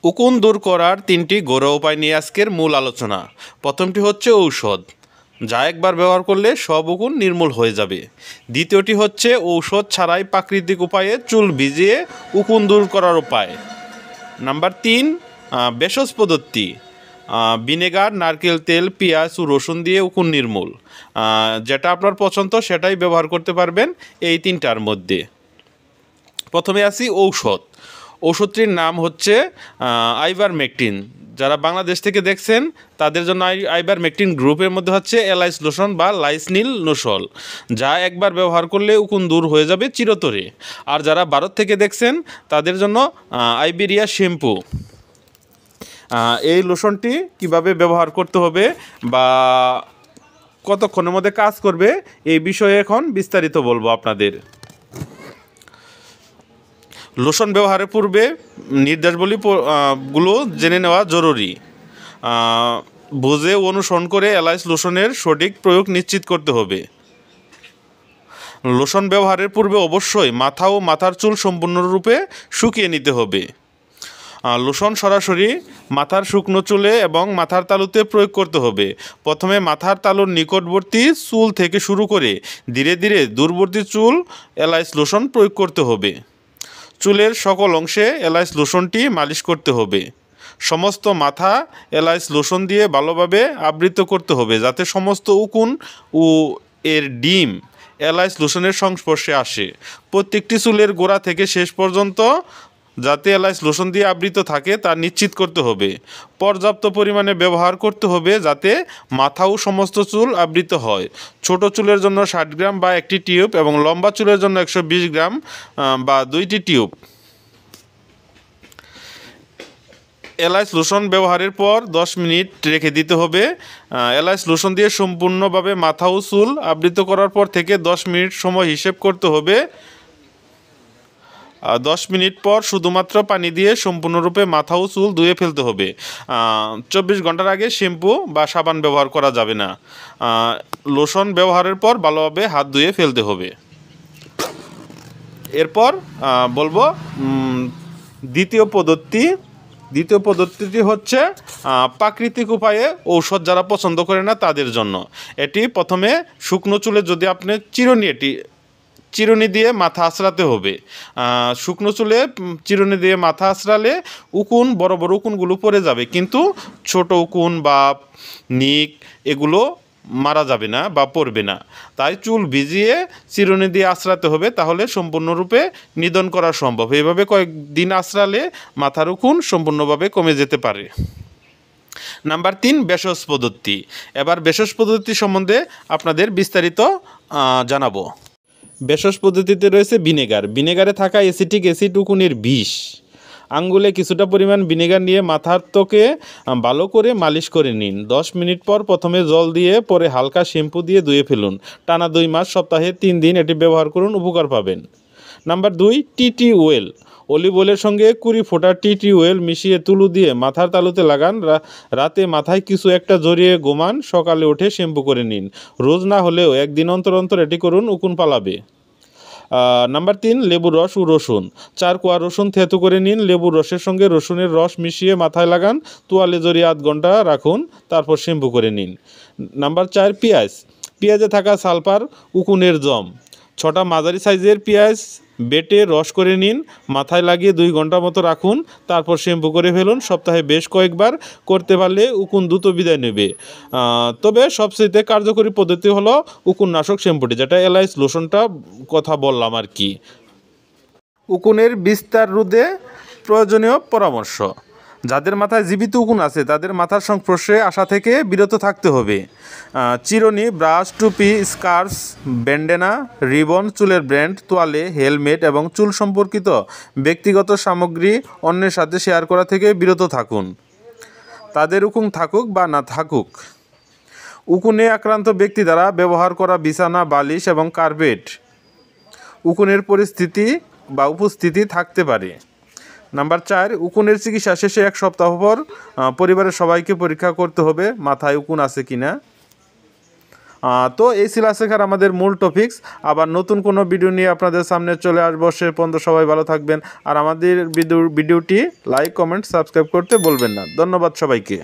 উকুন দূর করার 3টি ঘরোয়া উপায় নিয়ে আজকের মূল আলোচনা। প্রথমটি হচ্ছে ঔষধ, যা একবার ব্যবহার করলে সব উকুন নির্মূল হয়ে যাবে। দ্বিতীয়টি হচ্ছে ঔষধ ছাড়াই প্রাকৃতিক উপায়ে চুল ভিজিয়ে উকুন দূর করার উপায়। নাম্বার 3, ভেষজ পদ্ধতি, ভিনেগার, নারকেল তেল, পেঁয়াজ ও রসুন দিয়ে উকুন নির্মূল। যেটা আপনার পছন্দ সেটাই ব্যবহার করতে পারবেন এই 3টার মধ্যে। প্রথমে আসি ঔষধ। ওষুধটির নাম হচ্ছে আইভারমেকটিন। যারা বাংলাদেশ থেকে দেখছেন তাদের জন্য আইভারমেকটিন গ্রুপের মধ্যে হচ্ছে এলাইস লোশন বা লাইসনিল নোসল, যা একবার ব্যবহার করলে উকুন দূর হয়ে যাবে চিরতরে। আর যারা ভারত থেকে দেখছেন তাদের জন্য আইবেরিয়া শ্যাম্পু। এই লোশনটি কিভাবে ব্যবহার করতে হবে বা কতক্ষণের মধ্যে কাজ করবে এই বিষয়ে এখন বিস্তারিত বলবো আপনাদের। লোশন ব্যবহারের পূর্বে নির্দেশাবলীগুলো জেনে নেওয়া জরুরি। বুঝে অনুসরণ করে এলাইস লোশনের সঠিক প্রয়োগ নিশ্চিত করতে হবে। লোশন ব্যবহারের পূর্বে অবশ্যই মাথা ও মাথার চুল সম্পূর্ণরূপে শুকিয়ে নিতে হবে। লোশন সরাসরি মাথার শুকনো চুলে এবং মাথার তালুতে প্রয়োগ করতে হবে। প্রথমে মাথার তালুর নিকটবর্তী চুল থেকে শুরু করে ধীরে ধীরে দূরবর্তী চুল এলাইস লোশন প্রয়োগ করতে হবে। চুলের সকল অংশে এলাইস লোশনটি মালিশ করতে হবে। সমস্ত মাথা এলাইস লোশন দিয়ে ভালোভাবে আবৃত করতে হবে যাতে সমস্ত উকুন ও এর ডিম এলাইস লোশনের সংস্পর্শে আসে। প্রত্যেকটি চুলের গোড়া থেকে শেষ পর্যন্ত যাতে এলাইস লোশন দিয়ে আবৃত থাকে তা নিশ্চিত করতে হবে। পর্যাপ্ত পরিমাণে ব্যবহার করতে হবে যাতে মাথা ও সমস্ত চুল আবৃত হয়। ছোট চুলের জন্য 60 গ্রাম বা 1টি টিউব এবং লম্বা চুলের জন্য 120 গ্রাম বা 2টি টিউব। এলাইস লোশন ব্যবহারের পর 10 মিনিট রেখে দিতে হবে। এলাইস লোশন দিয়ে সম্পূর্ণভাবে মাথা ও চুল আবৃত করার পর থেকে 10 মিনিট সময় হিসেব করতে হবে। 10 মিনিট পর শুধুমাত্র পানি দিয়ে সম্পূর্ণরূপে মাথা ও চুল ধুয়ে ফেলতে হবে। 24 ঘন্টার আগে শ্যাম্পু বা সাবান ব্যবহার করা যাবে না। লোশন ব্যবহারের পর ভালোভাবে হাত ধুয়ে ফেলতে হবে। এরপর বলবো দ্বিতীয় পদ্ধতিটি হচ্ছে প্রাকৃতিক উপায়ে ঔষধ যারা পছন্দ করে না তাদের জন্য। এটি প্রথমে শুকনো চুলে যদি আপনি চিরুনি দিয়ে মাথা আঁচড়াতে হবে। শুকনো চুলে চিরুনি দিয়ে মাথা আঁচড়ালে বড় বড় উকুনগুলো পড়ে যাবে, কিন্তু ছোট উকুন বা নিক এগুলো মারা যাবে না বা পড়বে না। তাই চুল ভিজিয়ে চিরুনি দিয়ে আঁচড়াতে হবে, তাহলে সম্পূর্ণরূপে নিধন করা সম্ভব। এইভাবে কয়েকদিন আঁচড়ালে মাথার উকুন সম্পূর্ণভাবে কমে যেতে পারে। নাম্বার 3, ভেষজ পদ্ধতি। এবার ভেষজ পদ্ধতি সম্বন্ধে আপনাদের বিস্তারিত জানাবো। ভেষজ পদ্ধতিতে রয়েছে ভিনেগার। ভিনেগারে থাকা অ্যাসিটিক অ্যাসিড উকুনের বিষ। আঙ্গুলে কিছুটা পরিমাণ ভিনেগার নিয়ে মাথার ত্বকে ভালো করে মালিশ করে নিন। 10 মিনিট পর প্রথমে জল দিয়ে পরে হালকা শ্যাম্পু দিয়ে ধুয়ে ফেলুন। টানা 2 মাস, সপ্তাহে 3 দিন এটি ব্যবহার করুন, উপকার পাবেন। নাম্বার 2, টি অয়েল। অলিভ অয়েলের সঙ্গে 20 ফোঁটা টি অয়েল মিশিয়ে তুলো দিয়ে মাথার তালুতে লাগান। রাতে মাথায় কিছু একটা জড়িয়ে ঘুমান, সকালে উঠে শ্যাম্পু করে নিন। রোজ না হলেও একদিন অন্তর অন্তর এটি করুন, উকুন পালাবে। নাম্বার 3, লেবুর রস ও রসুন। 4 কোয়া রসুন থেঁতো করে নিন। লেবুর রসের সঙ্গে রসুনের রস মিশিয়ে মাথায় লাগান, তোয়ালে জড়িয়ে আধ ঘন্টা রাখুন, তারপর শ্যাম্পু করে নিন। নাম্বার 4, পেঁয়াজে থাকা সালফার উকুনের জম। 6টা মাঝারি সাইজের পেঁয়াজ বেটে রস করে নিন, মাথায় লাগিয়ে 2 ঘন্টা মতো রাখুন, তারপর শ্যাম্পু করে ফেলুন। সপ্তাহে বেশ কয়েকবার করতে পারলে উকুন দ্রুত বিদায় নেবে। তবে সবচেয়ে কার্যকরী পদ্ধতি হলো উকুননাশক শ্যাম্পুটি, যেটা এলাইস লোশনটা কথা বললাম আর কি। উকুনের বিস্তার রোধে প্রয়োজনীয় পরামর্শ। যাদের মাথায় জীবিত উকুন আছে তাদের মাথার সংস্পর্শে আসা থেকে বিরত থাকতে হবে। চিরুনি, ব্রাশ, টুপি, স্কার্ফ, ব্যান্ডেনা, রিবন, চুলের ব্যান্ড, তোয়ালে, হেলমেট এবং চুল সম্পর্কিত ব্যক্তিগত সামগ্রী অন্যের সাথে শেয়ার করা থেকে বিরত থাকুন, তাদের উকুন থাকুক বা না থাকুক। উকুনে আক্রান্ত ব্যক্তি দ্বারা ব্যবহার করা বিছানা, বালিশ এবং কার্পেট উকুনের উপস্থিতি থাকতে পারে। নাম্বার 4, উকুনের চিকিৎসা শেষে 1 সপ্তাহ পর পরিবারের সবাইকে পরীক্ষা করতে হবে মাথায় উকুন আছে কিনা। তো এই ছিল আজকের আমাদের মূল টপিকস। আবার নতুন কোনো ভিডিও নিয়ে আপনাদের সামনে চলে আসবো। সে পর্যন্ত সবাই ভালো থাকবেন, আর আমাদের ভিডিওটি লাইক, কমেন্ট, সাবস্ক্রাইব করতে বলবেন না। ধন্যবাদ সবাইকে।